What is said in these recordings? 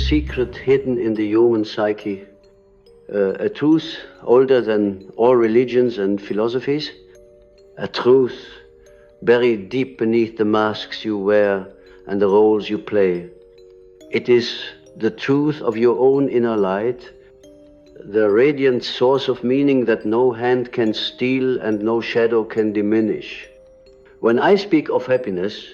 secret hidden in the human psyche, a truth older than all religions and philosophies, a truth buried deep beneath the masks you wear and the roles you play. It is the truth of your own inner light, the radiant source of meaning that no hand can steal and no shadow can diminish. When I speak of happiness,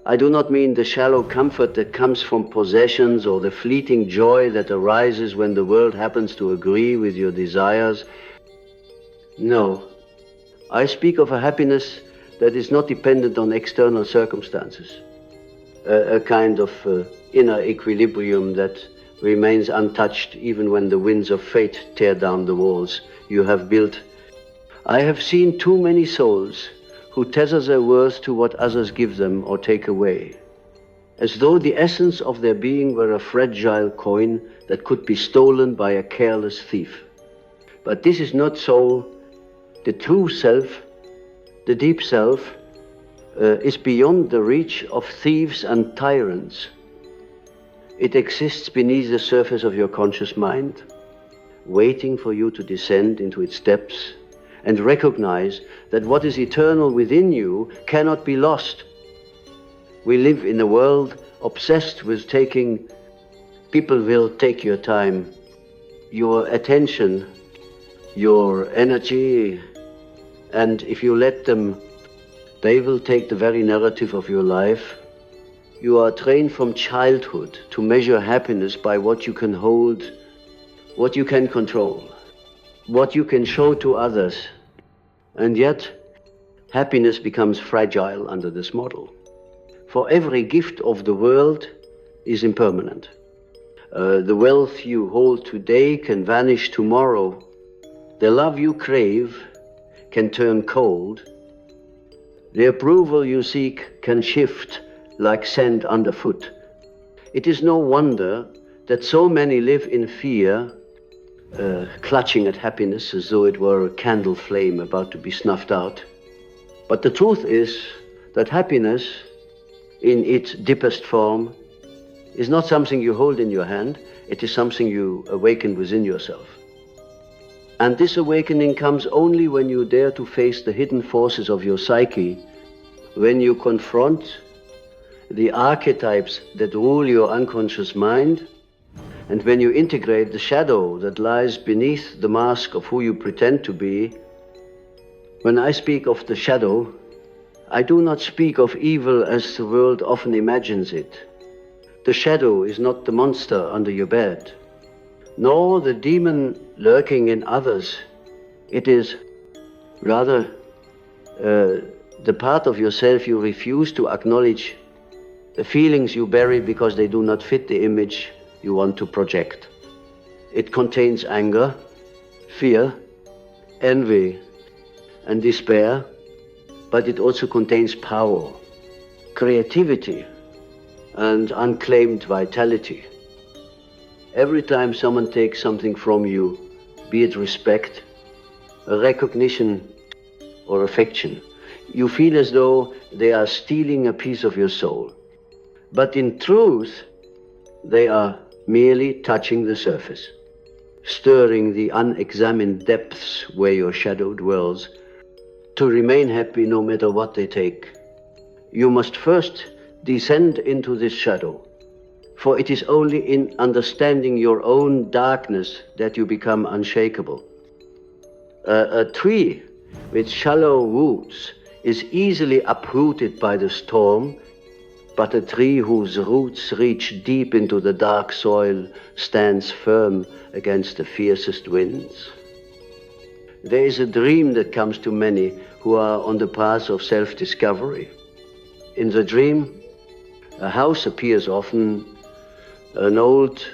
I do not mean the shallow comfort that comes from possessions or the fleeting joy that arises when the world happens to agree with your desires. No, I speak of a happiness that is not dependent on external circumstances, a kind of inner equilibrium that remains untouched even when the winds of fate tear down the walls you have built. I have seen too many souls who tether their worth to what others give them or take away, as though the essence of their being were a fragile coin that could be stolen by a careless thief. But this is not so. The true self, the deep self, is beyond the reach of thieves and tyrants. It exists beneath the surface of your conscious mind, waiting for you to descend into its depths and recognize that what is eternal within you cannot be lost. We live in a world obsessed with taking. People will take your time, your attention, your energy, and if you let them, they will take the very narrative of your life. You are trained from childhood to measure happiness by what you can hold, what you can control, what you can show to others. And yet, happiness becomes fragile under this model. For every gift of the world is impermanent. The wealth you hold today can vanish tomorrow. The love you crave can turn cold. The approval you seek can shift like sand underfoot. It is no wonder that so many live in fear, clutching at happiness as though it were a candle flame about to be snuffed out. But the truth is that happiness, in its deepest form, is not something you hold in your hand, it is something you awaken within yourself. And this awakening comes only when you dare to face the hidden forces of your psyche, when you confront the archetypes that rule your unconscious mind, and when you integrate the shadow that lies beneath the mask of who you pretend to be. When I speak of the shadow, I do not speak of evil as the world often imagines it. The shadow is not the monster under your bed, nor the demon lurking in others. It is rather the part of yourself you refuse to acknowledge, the feelings you bury because they do not fit the image you want to project. It contains anger, fear, envy, and despair, but it also contains power, creativity, and unclaimed vitality. Every time someone takes something from you, be it respect, a recognition, or affection, you feel as though they are stealing a piece of your soul. But in truth, they are merely touching the surface, stirring the unexamined depths where your shadow dwells. To remain happy no matter what they take, you must first descend into this shadow, for it is only in understanding your own darkness that you become unshakable. A tree with shallow roots is easily uprooted by the storm, but a tree whose roots reach deep into the dark soil stands firm against the fiercest winds. There is a dream that comes to many who are on the path of self-discovery. In the dream, a house appears often, an old,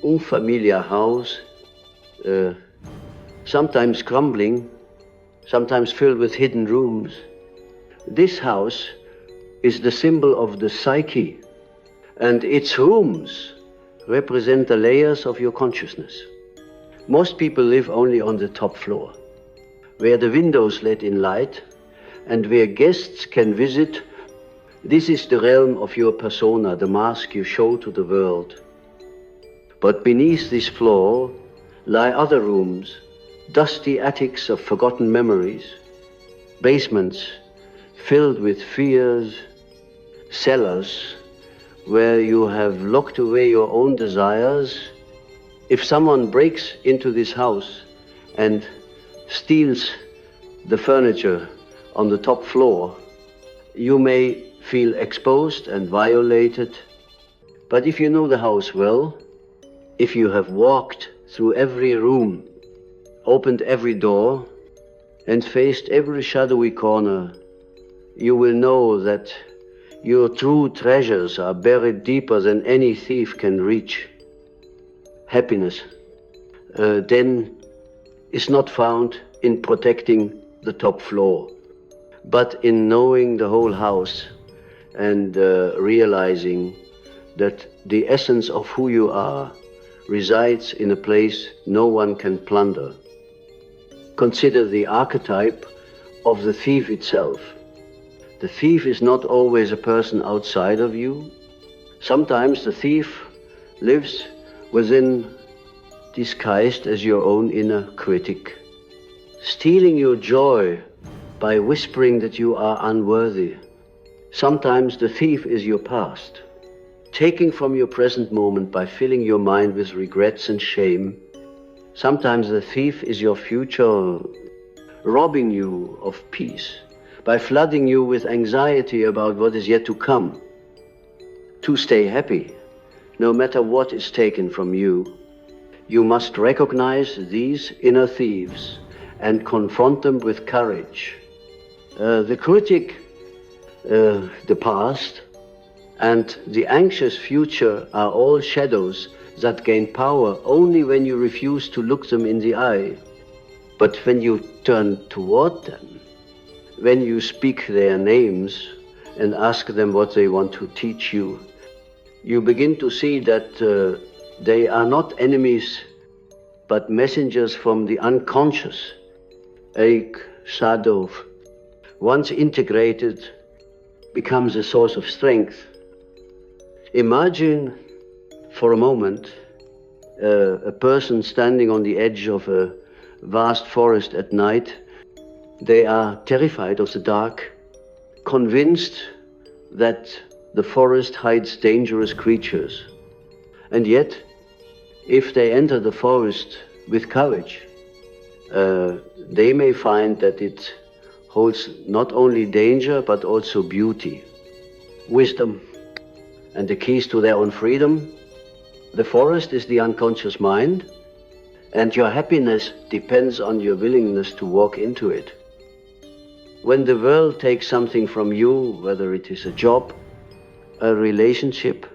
unfamiliar house, sometimes crumbling, sometimes filled with hidden rooms. This house is the symbol of the psyche, and its rooms represent the layers of your consciousness. Most people live only on the top floor, where the windows let in light and where guests can visit. This is the realm of your persona, the mask you show to the world. But beneath this floor lie other rooms, dusty attics of forgotten memories, basements filled with fears, cellars where you have locked away your own desires. If someone breaks into this house and steals the furniture on the top floor, you may feel exposed and violated. But if you know the house well, if you have walked through every room, opened every door, and faced every shadowy corner, you will know that your true treasures are buried deeper than any thief can reach. Happiness, then, is not found in protecting the top floor, but in knowing the whole house and realizing that the essence of who you are resides in a place no one can plunder. Consider the archetype of the thief itself. The thief is not always a person outside of you. Sometimes the thief lives within, disguised as your own inner critic, stealing your joy by whispering that you are unworthy. Sometimes the thief is your past, taking from your present moment by filling your mind with regrets and shame. Sometimes the thief is your future, robbing you of peace by flooding you with anxiety about what is yet to come. To stay happy, no matter what is taken from you, you must recognize these inner thieves and confront them with courage. The critic, the past, and the anxious future are all shadows that gain power only when you refuse to look them in the eye. But when you turn toward them, when you speak their names and ask them what they want to teach you, you begin to see that they are not enemies, but messengers from the unconscious. Ache, shadow, once integrated, becomes a source of strength. Imagine for a moment a person standing on the edge of a vast forest at night. They are terrified of the dark, convinced that the forest hides dangerous creatures. And yet, if they enter the forest with courage, they may find that it holds not only danger, but also beauty, wisdom, and the keys to their own freedom. The forest is the unconscious mind, and your happiness depends on your willingness to walk into it. When the world takes something from you, whether it is a job, a relationship,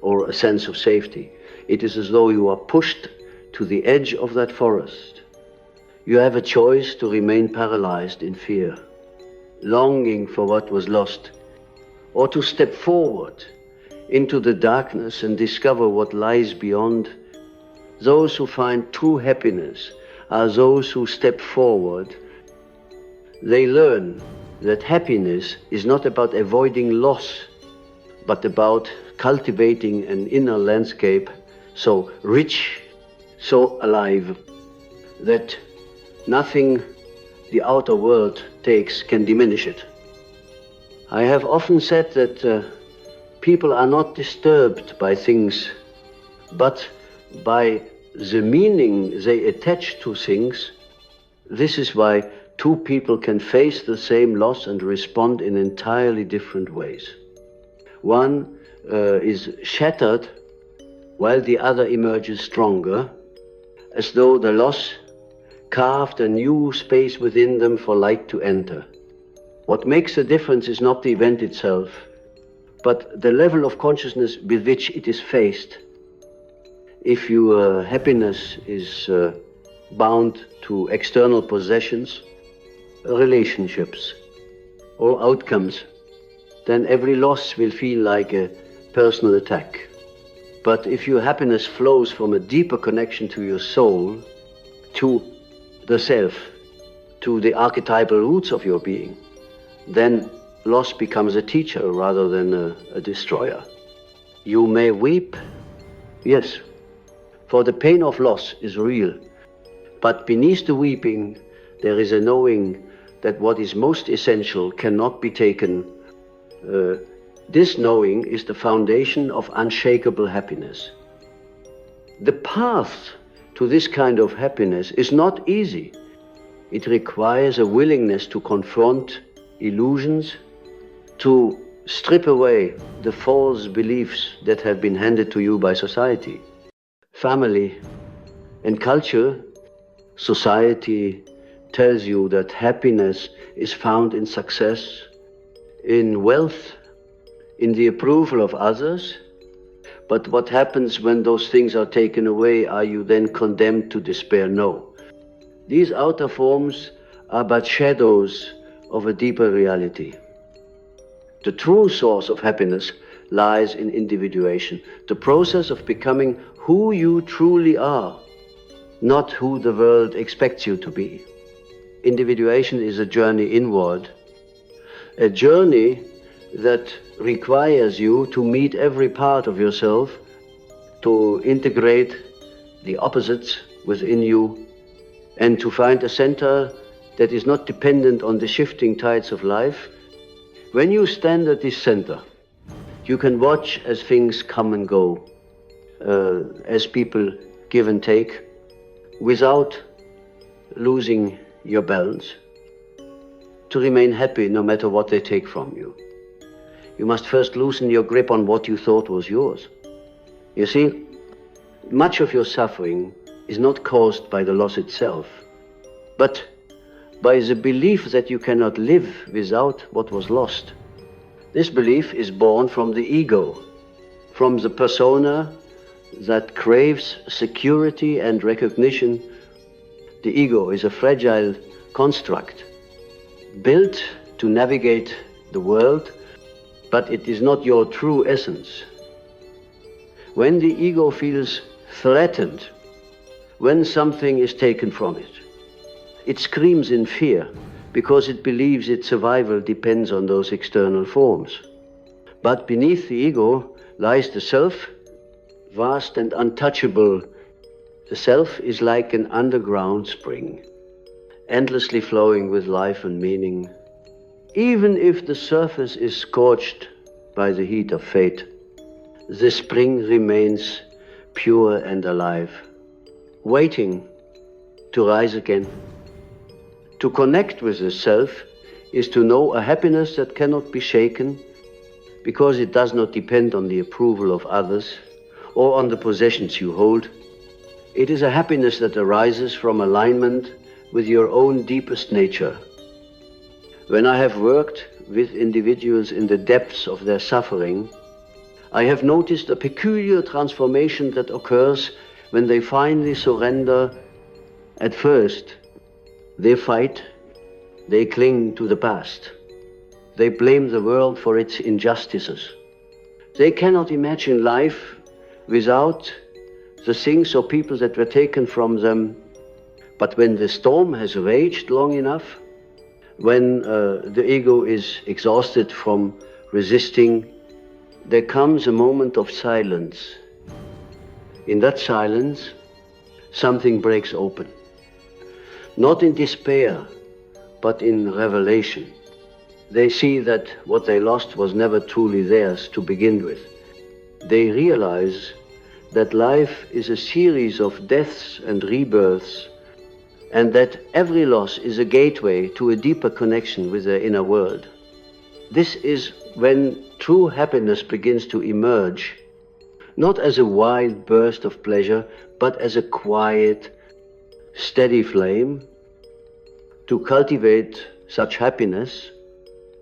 or a sense of safety, it is as though you are pushed to the edge of that forest. You have a choice to remain paralyzed in fear, longing for what was lost, or to step forward into the darkness and discover what lies beyond. Those who find true happiness are those who step forward. They learn that happiness is not about avoiding loss, but about cultivating an inner landscape so rich, so alive, that nothing the outer world takes can diminish it. I have often said that people are not disturbed by things, but by the meaning they attach to things. This is why two people can face the same loss and respond in entirely different ways. One is shattered while the other emerges stronger, as though the loss carved a new space within them for light to enter. What makes the difference is not the event itself, but the level of consciousness with which it is faced. If your happiness is bound to external possessions, relationships, or outcomes, then every loss will feel like a personal attack. But if your happiness flows from a deeper connection to your soul, to the self, to the archetypal roots of your being, then loss becomes a teacher rather than a destroyer. You may weep, yes, For the pain of loss is real, but beneath the weeping there is a knowing that what is most essential cannot be taken. This knowing is the foundation of unshakable happiness. The path to this kind of happiness is not easy. It requires a willingness to confront illusions, to strip away the false beliefs that have been handed to you by society. Family and culture, society tells you that happiness is found in success, in wealth, in the approval of others. But what happens when those things are taken away? Are you then condemned to despair? No. These outer forms are but shadows of a deeper reality. The true source of happiness lies in individuation, the process of becoming who you truly are, not who the world expects you to be. Individuation is a journey inward, a journey that requires you to meet every part of yourself, to integrate the opposites within you, and to find a center that is not dependent on the shifting tides of life. When you stand at this center, you can watch as things come and go, as people give and take, without losing your balance, to remain happy no matter what they take from you. You must first loosen your grip on what you thought was yours. You see, much of your suffering is not caused by the loss itself, but by the belief that you cannot live without what was lost. This belief is born from the ego, from the persona that craves security and recognition. The ego is a fragile construct built to navigate the world, but it is not your true essence. When the ego feels threatened, when something is taken from it, it screams in fear because it believes its survival depends on those external forms. But beneath the ego lies the self, vast and untouchable. The self is like an underground spring, endlessly flowing with life and meaning. Even if the surface is scorched by the heat of fate, the spring remains pure and alive, waiting to rise again. To connect with the self is to know a happiness that cannot be shaken because it does not depend on the approval of others or on the possessions you hold. It is a happiness that arises from alignment with your own deepest nature. When I have worked with individuals in the depths of their suffering, I have noticed a peculiar transformation that occurs when they finally surrender. At first, they fight, they cling to the past. They blame the world for its injustices. They cannot imagine life without the things or people that were taken from them. But when the storm has raged long enough, when the ego is exhausted from resisting, there comes a moment of silence. In that silence, something breaks open. Not in despair, but in revelation. They see that what they lost was never truly theirs to begin with. They realize that life is a series of deaths and rebirths, and that every loss is a gateway to a deeper connection with their inner world. This is when true happiness begins to emerge, not as a wild burst of pleasure, but as a quiet, steady flame. To cultivate such happiness,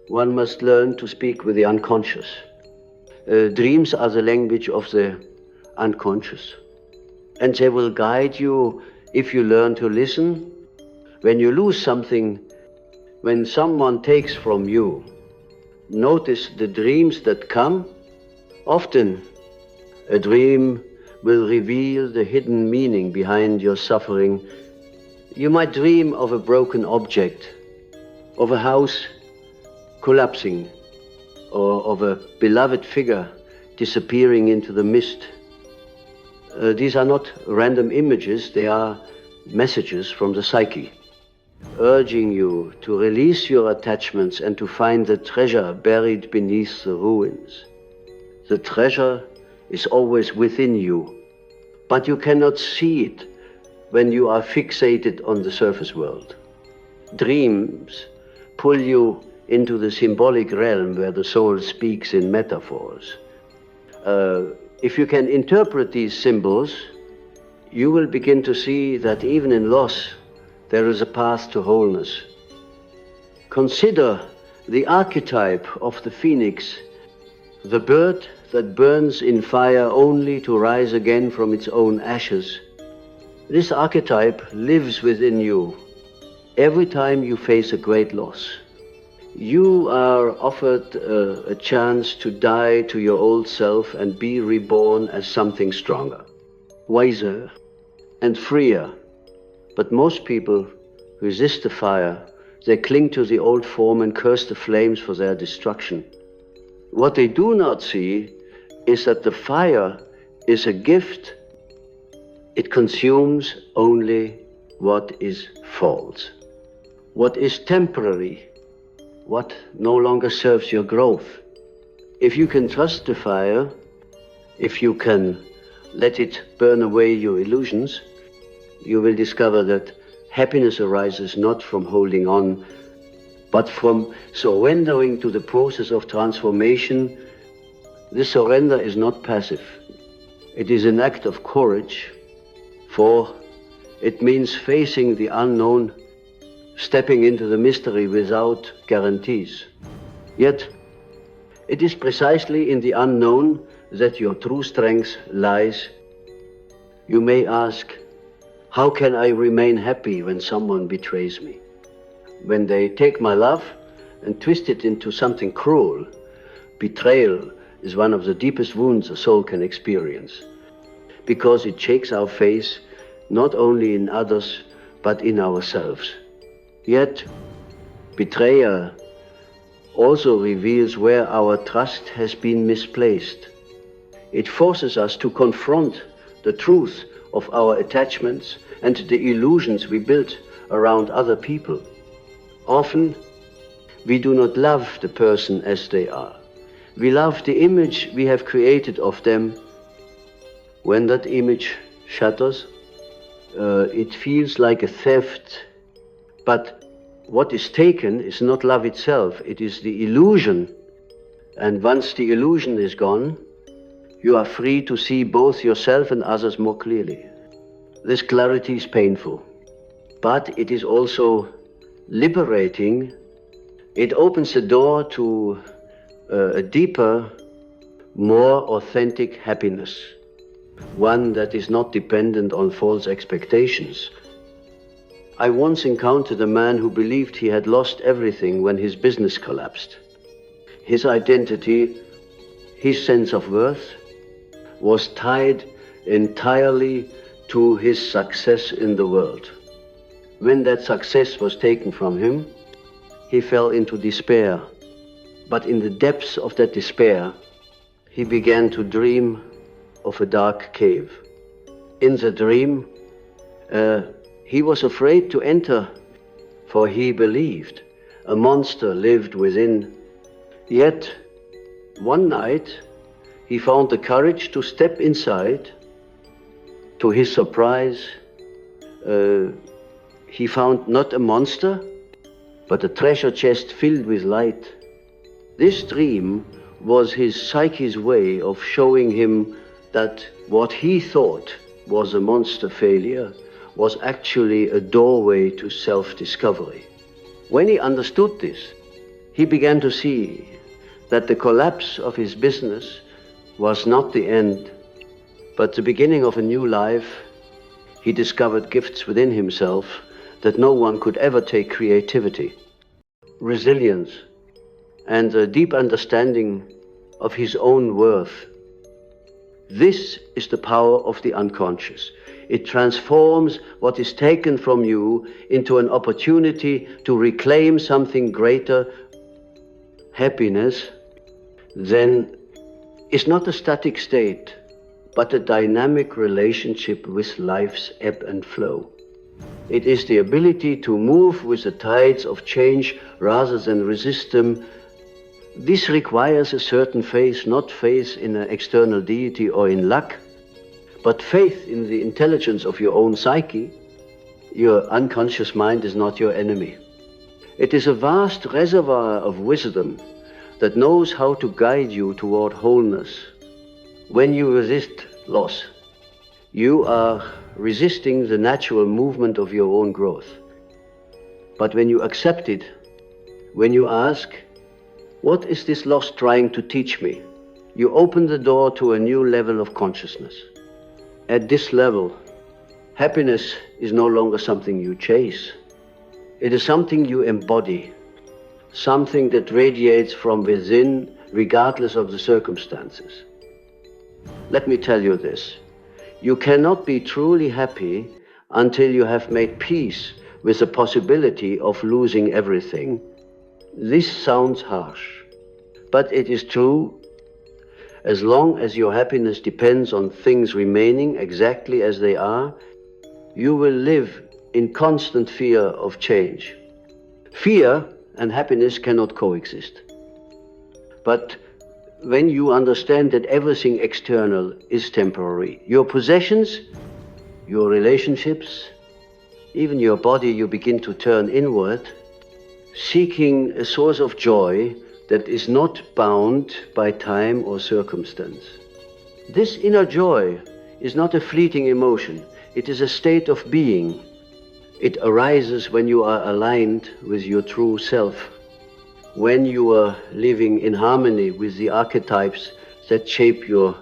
one must learn to speak with the unconscious. Dreams are the language of the unconscious, and they will guide you if you learn to listen. When you lose something, when someone takes from you, notice the dreams that come. Often, a dream will reveal the hidden meaning behind your suffering. You might dream of a broken object, of a house collapsing, or of a beloved figure disappearing into the mist. These are not random images, they are messages from the psyche, urging you to release your attachments and to find the treasure buried beneath the ruins. The treasure is always within you, but you cannot see it when you are fixated on the surface world. Dreams pull you into the symbolic realm where the soul speaks in metaphors. If you can interpret these symbols, you will begin to see that even in loss, there is a path to wholeness. Consider the archetype of the phoenix, the bird that burns in fire only to rise again from its own ashes. This archetype lives within you every time you face a great loss. You are offered a chance to die to your old self and be reborn as something stronger, wiser, and freer. But most people resist the fire. They cling to the old form and curse the flames for their destruction. What they do not see is that the fire is a gift. It consumes only what is false, what is temporary, what no longer serves your growth. If you can trust the fire, if you can let it burn away your illusions, you will discover that happiness arises not from holding on, but from surrendering to the process of transformation. This surrender is not passive. It is an act of courage, for it means facing the unknown, stepping into the mystery without guarantees. Yet, it is precisely in the unknown that your true strength lies. You may ask, how can I remain happy when someone betrays me? When they take my love and twist it into something cruel. Betrayal is one of the deepest wounds a soul can experience, because it shakes our faith not only in others, but in ourselves. Yet, betrayal also reveals where our trust has been misplaced. It forces us to confront the truth of our attachments and the illusions we built around other people. Often, we do not love the person as they are. We love the image we have created of them. When that image shatters, it feels like a theft. But what is taken is not love itself, it is the illusion. And once the illusion is gone, you are free to see both yourself and others more clearly. This clarity is painful, but it is also liberating. It opens the door to a deeper, more authentic happiness, one that is not dependent on false expectations. I once encountered a man who believed he had lost everything when his business collapsed. His identity, his sense of worth, was tied entirely to his success in the world. When that success was taken from him, he fell into despair. But in the depths of that despair, he began to dream of a dark cave. In the dream, he was afraid to enter, for he believed a monster lived within. Yet, one night, he found the courage to step inside. To his surprise, he found not a monster, but a treasure chest filled with light. This dream was his psyche's way of showing him that what he thought was a monster failure was actually a doorway to self-discovery. When he understood this, he began to see that the collapse of his business was not the end, but the beginning of a new life. He discovered gifts within himself that no one could ever take: creativity, resilience, and a deep understanding of his own worth. This is the power of the unconscious. It transforms what is taken from you into an opportunity to reclaim something greater. Happiness, then, is not a static state, but a dynamic relationship with life's ebb and flow. It is the ability to move with the tides of change rather than resist them. This requires a certain faith, not faith in an external deity or in luck, but faith in the intelligence of your own psyche. Your unconscious mind is not your enemy. It is a vast reservoir of wisdom that knows how to guide you toward wholeness. When you resist loss, you are resisting the natural movement of your own growth. But when you accept it, when you ask, what is this loss trying to teach me? You open the door to a new level of consciousness. At this level, happiness is no longer something you chase. It is something you embody, something that radiates from within regardless of the circumstances. Let me tell you this. You cannot be truly happy until you have made peace with the possibility of losing everything. This sounds harsh, but it is true. As long as your happiness depends on things remaining exactly as they are, you will live in constant fear of change. Fear and happiness cannot coexist. But when you understand that everything external is temporary, your possessions, your relationships, even your body, you begin to turn inward, seeking a source of joy that is not bound by time or circumstance. This inner joy is not a fleeting emotion. It is a state of being. It arises when you are aligned with your true self, when you are living in harmony with the archetypes that shape your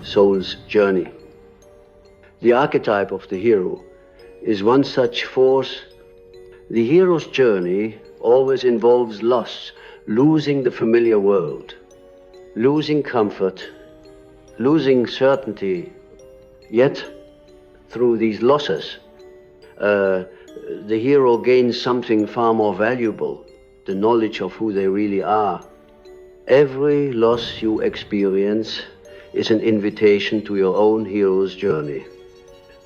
soul's journey. The archetype of the hero is one such force. The hero's journey always involves loss, losing the familiar world, losing comfort, losing certainty. Yet, through these losses, the hero gains something far more valuable, the knowledge of who they really are. Every loss you experience is an invitation to your own hero's journey.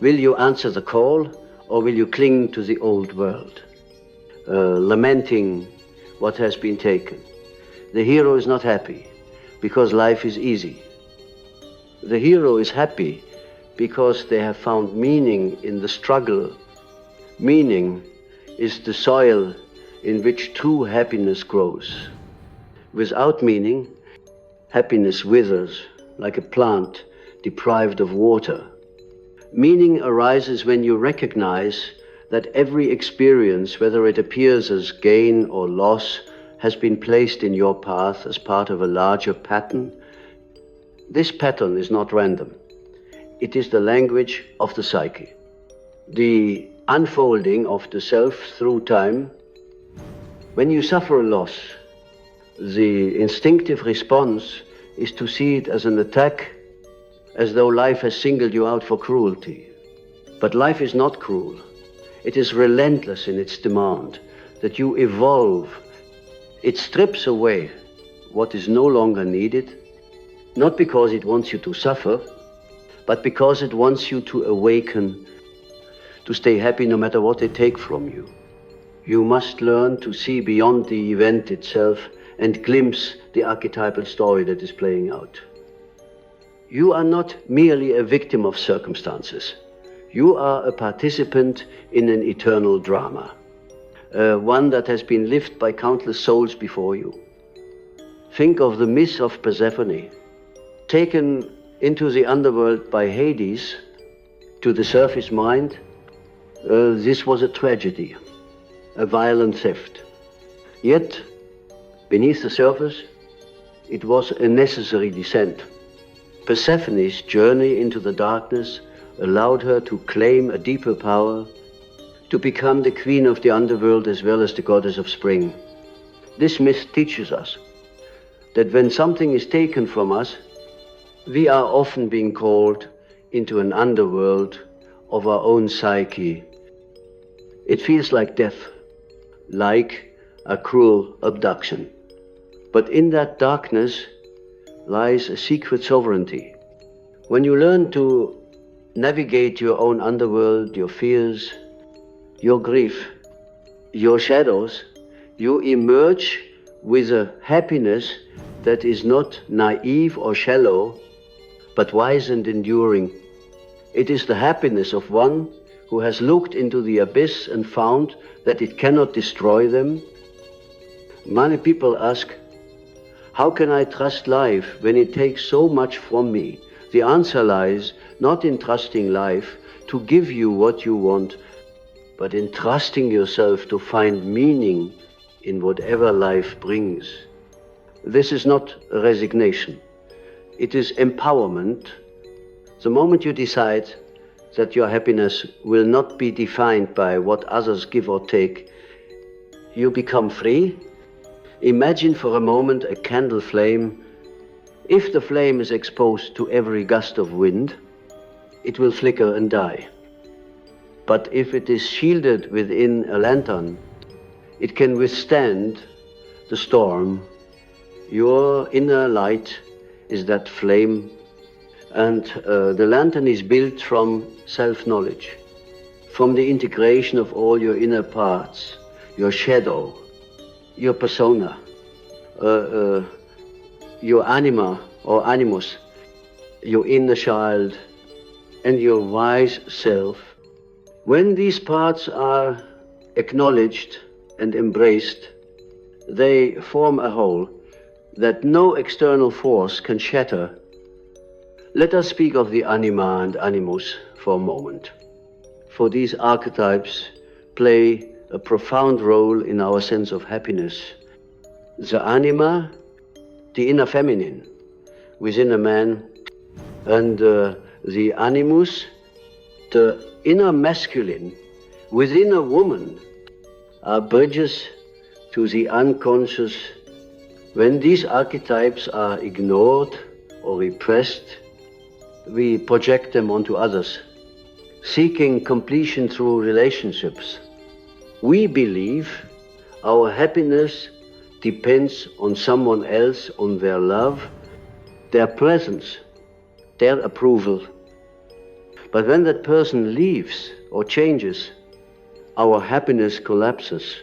Will you answer the call, or will you cling to the old world, lamenting what has been taken? The hero is not happy because life is easy. The hero is happy because they have found meaning in the struggle. Meaning is the soil in which true happiness grows. Without meaning, happiness withers like a plant deprived of water. Meaning arises when you recognize that every experience, whether it appears as gain or loss, has been placed in your path as part of a larger pattern. This pattern is not random. It is the language of the psyche, the unfolding of the self through time. When you suffer a loss, the instinctive response is to see it as an attack, as though life has singled you out for cruelty. But life is not cruel. It is relentless in its demand that you evolve. It strips away what is no longer needed, not because it wants you to suffer, but because it wants you to awaken, to stay happy no matter what they take from you. You must learn to see beyond the event itself and glimpse the archetypal story that is playing out. You are not merely a victim of circumstances. You are a participant in an eternal drama, one that has been lived by countless souls before you. Think of the myth of Persephone, taken into the underworld by Hades. To the surface mind, this was a tragedy, a violent theft. Yet, beneath the surface, it was a necessary descent. Persephone's journey into the darkness allowed her to claim a deeper power, to become the queen of the underworld as well as the goddess of spring. This myth teaches us that when something is taken from us, we are often being called into an underworld of our own psyche. It feels like death, like a cruel abduction. But in that darkness lies a secret sovereignty, When you learn to navigate your own underworld, your fears, your grief, your shadows, you emerge with a happiness that is not naive or shallow, but wise and enduring. It is the happiness of one who has looked into the abyss and found that it cannot destroy them. Many people ask, how can I trust life when it takes so much from me? The answer lies not in trusting life to give you what you want, but in trusting yourself to find meaning in whatever life brings. This is not resignation. It is empowerment. The moment you decide that your happiness will not be defined by what others give or take, you become free. Imagine for a moment a candle flame. If the flame is exposed to every gust of wind, it will flicker and die. But if it is shielded within a lantern, it can withstand the storm. Your inner light is that flame, and the lantern is built from self-knowledge, from the integration of all your inner parts, your shadow, your persona, your anima or animus, your inner child, and your wise self. When these parts are acknowledged and embraced, they form a whole that no external force can shatter. Let us speak of the anima and animus for a moment, for these archetypes play a profound role in our sense of happiness. The anima, the inner feminine within a man, and the animus, the inner masculine within a woman, are bridges to the unconscious. When these archetypes are ignored or repressed, we project them onto others, seeking completion through relationships. We believe our happiness depends on someone else, on their love, their presence, their approval. But when that person leaves or changes, our happiness collapses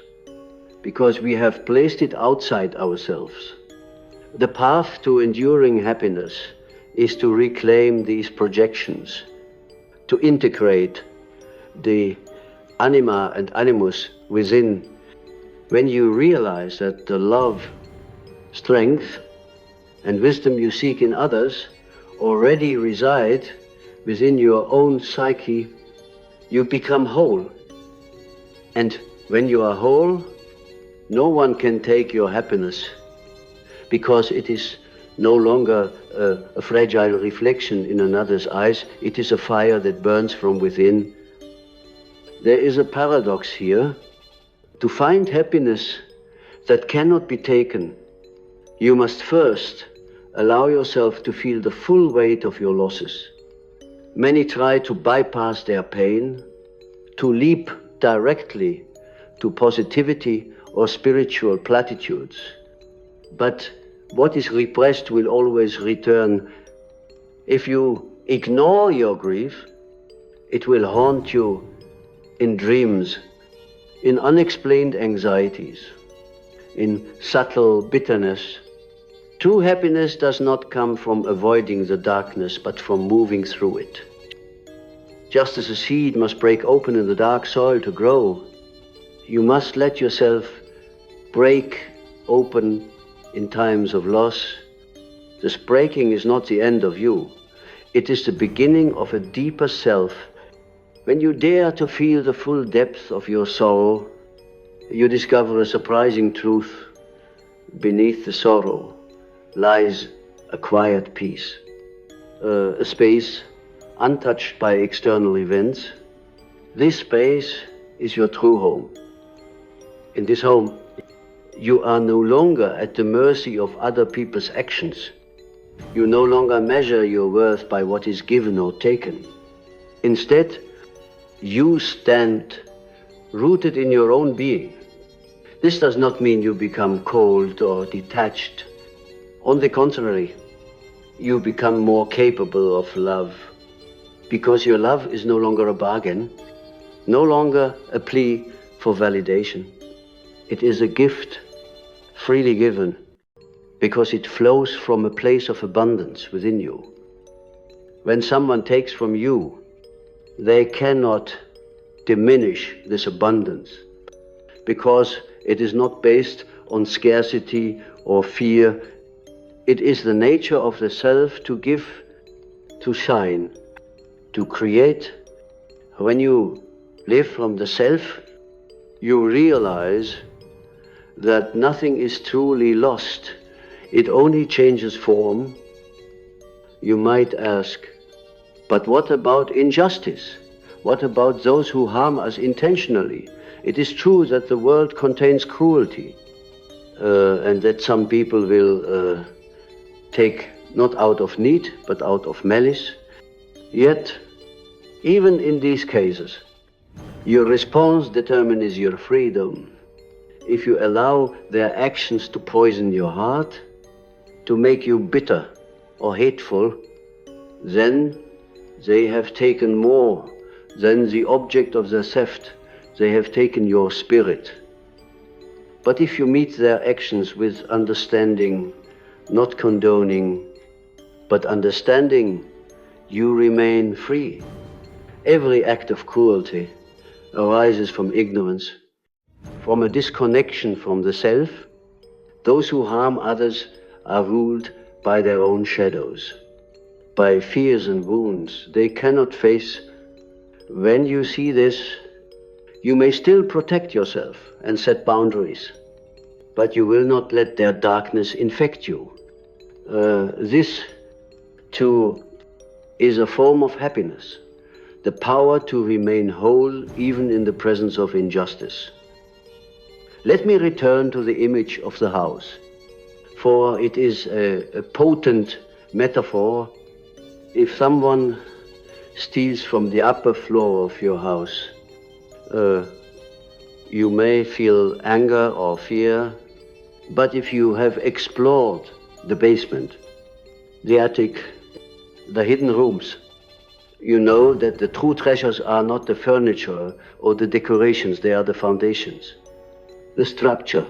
because we have placed it outside ourselves. The path to enduring happiness is to reclaim these projections, to integrate the anima and animus within. When you realize that the love, strength, and wisdom you seek in others already reside within your own psyche, you become whole. And when you are whole, no one can take your happiness, because it is no longer a fragile reflection in another's eyes. It is a fire that burns from within. There is a paradox here. To find happiness that cannot be taken, you must first allow yourself to feel the full weight of your losses. Many try to bypass their pain, to leap directly to positivity or spiritual platitudes. But what is repressed will always return. If you ignore your grief, it will haunt you in dreams, in unexplained anxieties, in subtle bitterness. True happiness does not come from avoiding the darkness, but from moving through it. Just as a seed must break open in the dark soil to grow, you must let yourself break open in times of loss. This breaking is not the end of you. It is the beginning of a deeper self. When you dare to feel the full depth of your sorrow, you discover a surprising truth. Beneath the sorrow lies a quiet peace, a space untouched by external events. This space is your true home. In this home, you are no longer at the mercy of other people's actions. You no longer measure your worth by what is given or taken. Instead, you stand rooted in your own being. This does not mean you become cold or detached. On the contrary, you become more capable of love, because your love is no longer a bargain, no longer a plea for validation. It is a gift freely given, because it flows from a place of abundance within you. When someone takes from you, they cannot diminish this abundance, because it is not based on scarcity or fear. It is the nature of the self to give, to shine, to create. When you live from the self, you realize that nothing is truly lost. It only changes form. You might ask, but what about injustice? What about those who harm us intentionally? It is true that the world contains cruelty, and that some people will take not out of need, but out of malice. Yet, even in these cases, your response determines your freedom. If you allow their actions to poison your heart, to make you bitter or hateful, then they have taken more than the object of their theft. They have taken your spirit. But if you meet their actions with understanding, not condoning, but understanding, you remain free. Every act of cruelty arises from ignorance, from a disconnection from the self. Those who harm others are ruled by their own shadows, by fears and wounds they cannot face. When you see this, you may still protect yourself and set boundaries, but you will not let their darkness infect you. This, too, is a form of happiness, the power to remain whole even in the presence of injustice. Let me return to the image of the house, for it is a potent metaphor. If someone steals from the upper floor of your house, you may feel anger or fear, but if you have explored the basement, the attic, the hidden rooms, you know that the true treasures are not the furniture or the decorations, they are the foundations, the structure,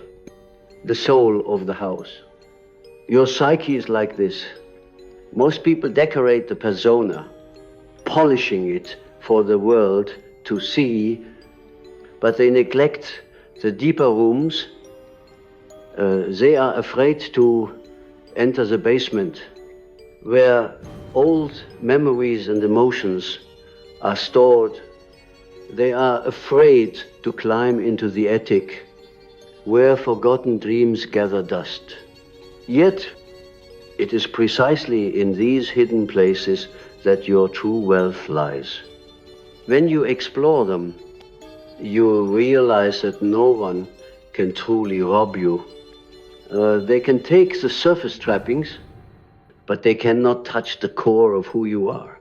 the soul of the house. Your psyche is like this. Most people decorate the persona, polishing it for the world to see, but they neglect the deeper rooms. They are afraid to enter the basement, where old memories and emotions are stored. They are afraid to climb into the attic, where forgotten dreams gather dust. Yet, it is precisely in these hidden places that your true wealth lies. When you explore them, you realize that no one can truly rob you. They can take the surface trappings, but they cannot touch the core of who you are.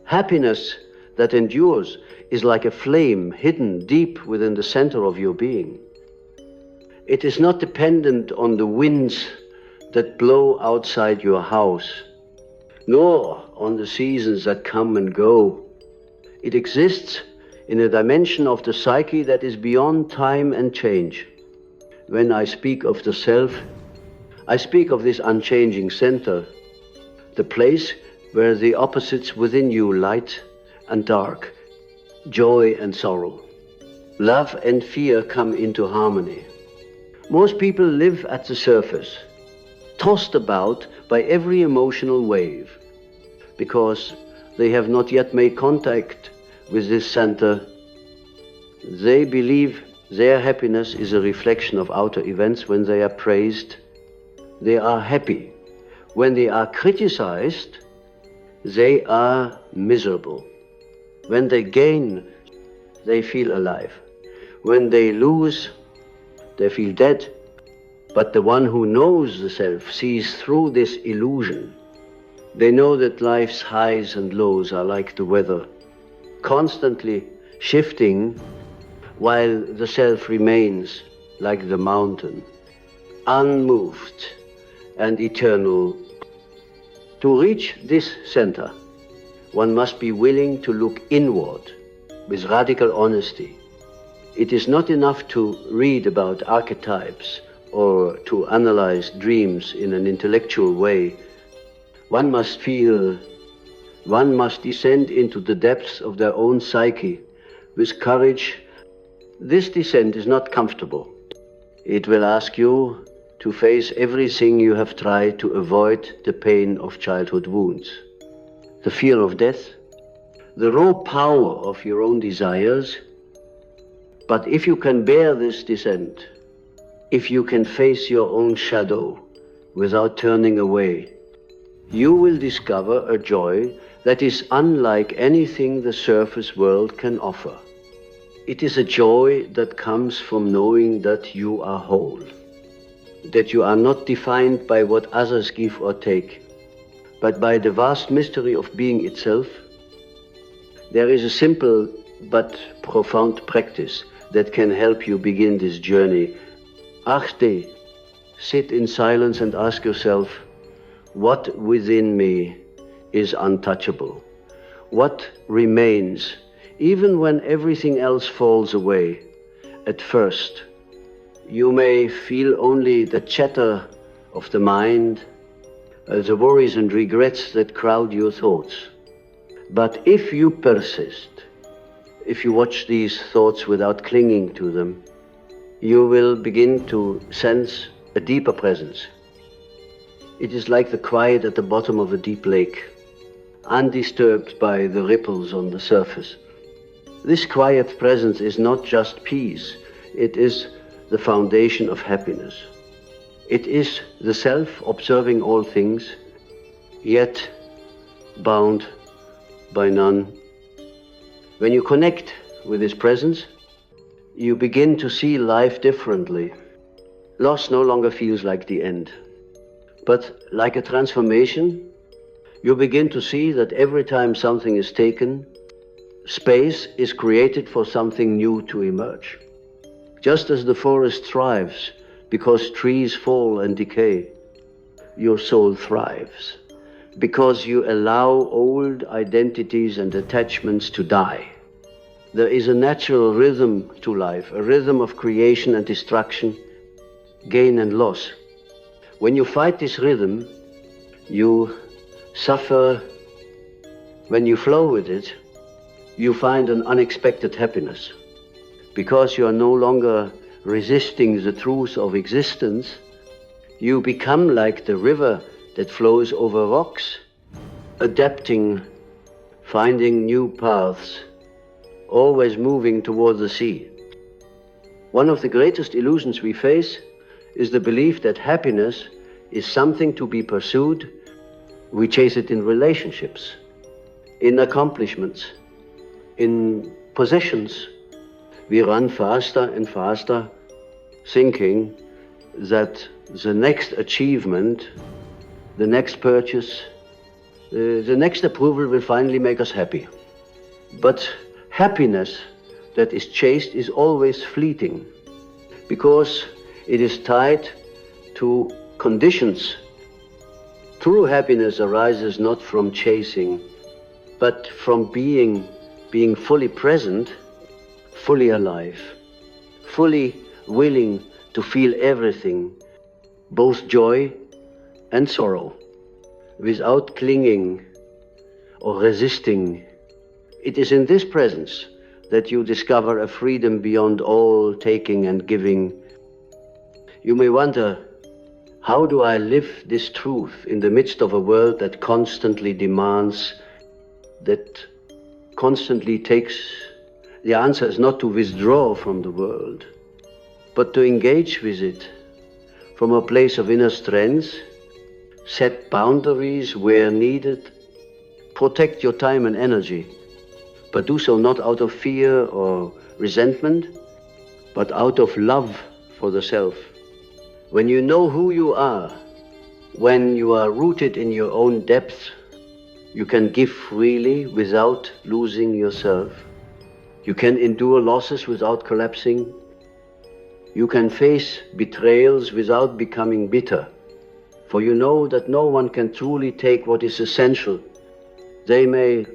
Happiness that endures is like a flame hidden deep within the center of your being. It is not dependent on the winds that blow outside your house, nor on the seasons that come and go. It exists in a dimension of the psyche that is beyond time and change. When I speak of the self, I speak of this unchanging center, the place where the opposites within you, light and dark, joy and sorrow, love and fear, come into harmony. Most people live at the surface, tossed about by every emotional wave, because they have not yet made contact with this center. They believe their happiness is a reflection of outer events. When they are praised, they are happy. When they are criticized, they are miserable. When they gain, they feel alive. When they lose, they feel dead. But the one who knows the self sees through this illusion. They know that life's highs and lows are like the weather, constantly shifting, while the self remains like the mountain, unmoved and eternal, To reach this center, one must be willing to look inward with radical honesty. It is not enough to read about archetypes or to analyze dreams in an intellectual way. One must feel, one must descend into the depths of their own psyche with courage. This descent is not comfortable. It will ask you to face everything you have tried to avoid the pain of childhood wounds, the fear of death, the raw power of your own desires. But if you can bear this descent, if you can face your own shadow without turning away, you will discover a joy that is unlike anything the surface world can offer. It is a joy that comes from knowing that you are whole, that you are not defined by what others give or take, but by the vast mystery of being itself. There is a simple but profound practice that can help you begin this journey. Achte, sit in silence and ask yourself, what within me is untouchable? What remains, even when everything else falls away? At first, you may feel only the chatter of the mind, the worries and regrets that crowd your thoughts. But if you persist, if you watch these thoughts without clinging to them, you will begin to sense a deeper presence. It is like the quiet at the bottom of a deep lake, undisturbed by the ripples on the surface. This quiet presence is not just peace, it is the foundation of happiness. It is the self observing all things, yet bound by none. When you connect with this presence, you begin to see life differently. Loss no longer feels like the end, but like a transformation. You begin to see that every time something is taken, space is created for something new to emerge. Just as the forest thrives because trees fall and decay, your soul thrives because you allow old identities and attachments to die. There is a natural rhythm to life, a rhythm of creation and destruction, gain and loss. When you fight this rhythm, you suffer. When you flow with it, you find an unexpected happiness. Because you are no longer resisting the truth of existence, you become like the river that flows over rocks, adapting, finding new paths, always moving toward the sea. One of the greatest illusions we face is the belief that happiness is something to be pursued. We chase it in relationships, in accomplishments, in possessions. We run faster and faster, thinking that the next achievement, the next purchase, the next approval will finally make us happy. But happiness that is chased is always fleeting, because it is tied to conditions. True happiness arises not from chasing, but from being fully present, fully alive, fully willing to feel everything, both joy and sorrow, without clinging or resisting. It is in this presence that you discover a freedom beyond all taking and giving. You may wonder, how do I live this truth in the midst of a world that constantly demands, that constantly takes? The answer is not to withdraw from the world, but to engage with it from a place of inner strength, set boundaries where needed, protect your time and energy, but do so not out of fear or resentment, but out of love for the self. When you know who you are, when you are rooted in your own depth, you can give freely without losing yourself. You can endure losses without collapsing. You can face betrayals without becoming bitter. For you know that no one can truly take what is essential. They may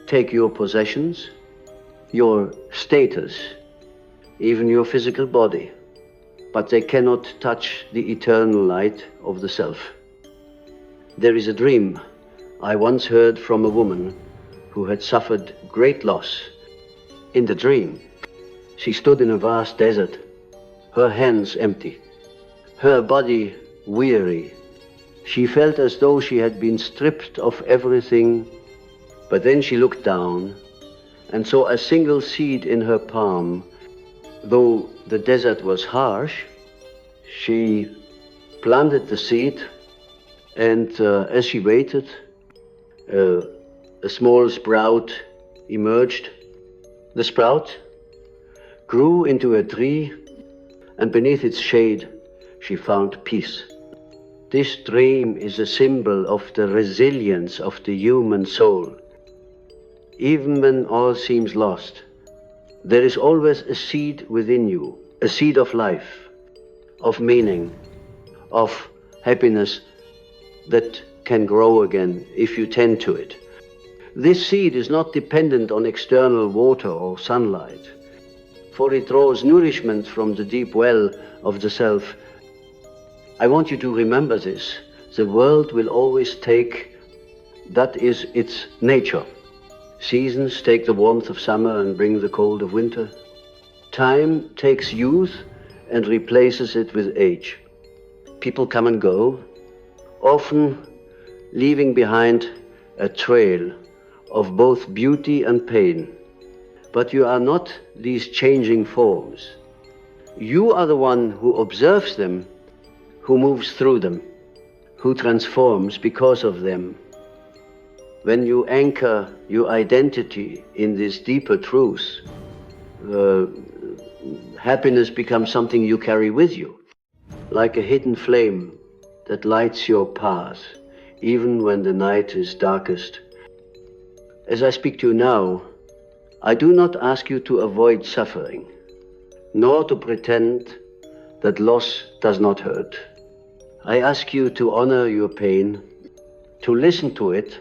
take your possessions, your status, even your physical body, but they cannot touch the eternal light of the self. There is a dream I once heard from a woman who had suffered great loss. In the dream, she stood in a vast desert, her hands empty, her body weary. She felt as though she had been stripped of everything, but then she looked down and saw a single seed in her palm. Though the desert was harsh, she planted the seed, and as she waited, a small sprout emerged. The sprout grew into a tree, and beneath its shade, she found peace. This dream is a symbol of the resilience of the human soul. Even when all seems lost, there is always a seed within you, a seed of life, of meaning, of happiness that can grow again if you tend to it. This seed is not dependent on external water or sunlight, for it draws nourishment from the deep well of the self. I want you to remember this. The world will always take, that is its nature. Seasons take the warmth of summer and bring the cold of winter. Time takes youth and replaces it with age. People come and go, often leaving behind a trail of both beauty and pain. But you are not these changing forms. You are the one who observes them, who moves through them, who transforms because of them. When you anchor your identity in this deeper truth, happiness becomes something you carry with you, like a hidden flame that lights your path, even when the night is darkest. As I speak to you now, I do not ask you to avoid suffering, nor to pretend that loss does not hurt. I ask you to honor your pain, to listen to it,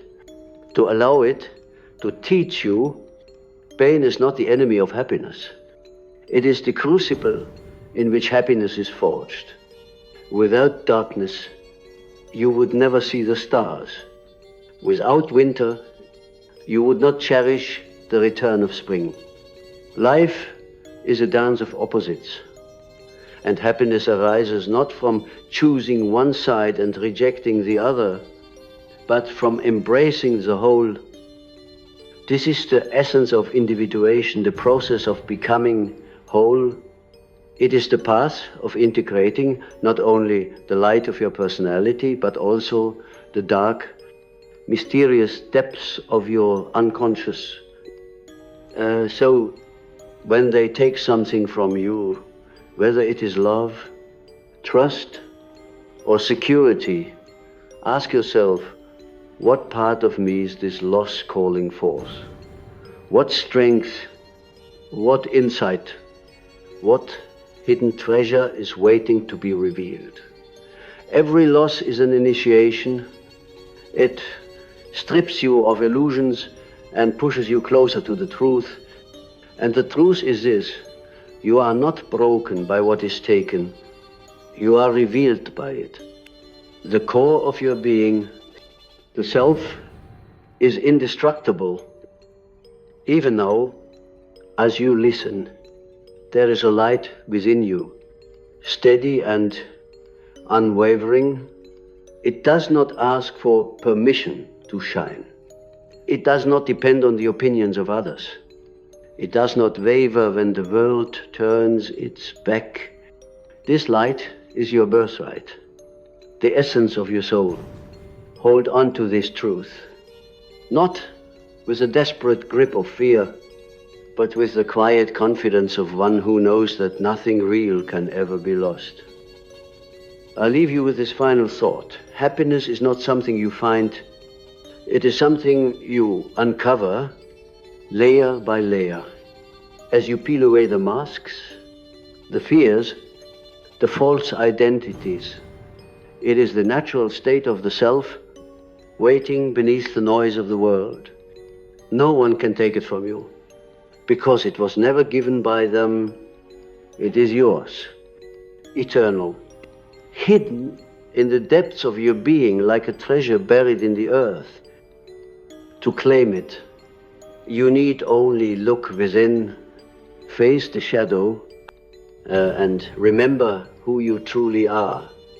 to allow it to teach you. Pain is not the enemy of happiness. It is the crucible in which happiness is forged. Without darkness, you would never see the stars. Without winter, you would not cherish the return of spring. Life is a dance of opposites, and happiness arises not from choosing one side and rejecting the other, but from embracing the whole. This is the essence of individuation, the process of becoming whole. It is the path of integrating not only the light of your personality, but also the dark, mysterious depths of your unconscious. So when they take something from you, whether it is love, trust, or security, ask yourself, what part of me is this loss calling forth? What strength, what insight, what hidden treasure is waiting to be revealed? Every loss is an initiation. It strips you of illusions and pushes you closer to the truth. And the truth is this: you are not broken by what is taken. You are revealed by it. The core of your being, the self, is indestructible. Even now, as you listen, there is a light within you, steady and unwavering. It does not ask for permission to shine. It does not depend on the opinions of others. It does not waver when the world turns its back. This light is your birthright, the essence of your soul. Hold on to this truth, not with a desperate grip of fear, but with the quiet confidence of one who knows that nothing real can ever be lost. I'll leave you with this final thought. Happiness is not something you find. It is something you uncover layer by layer. As you peel away the masks, the fears, the false identities, It is the natural state of the self, waiting beneath the noise of the world. No one can take it from you, because it was never given by them. It is yours, eternal, hidden in the depths of your being like a treasure buried in the earth. To claim it, you need only look within, face the shadow, and remember who you truly are.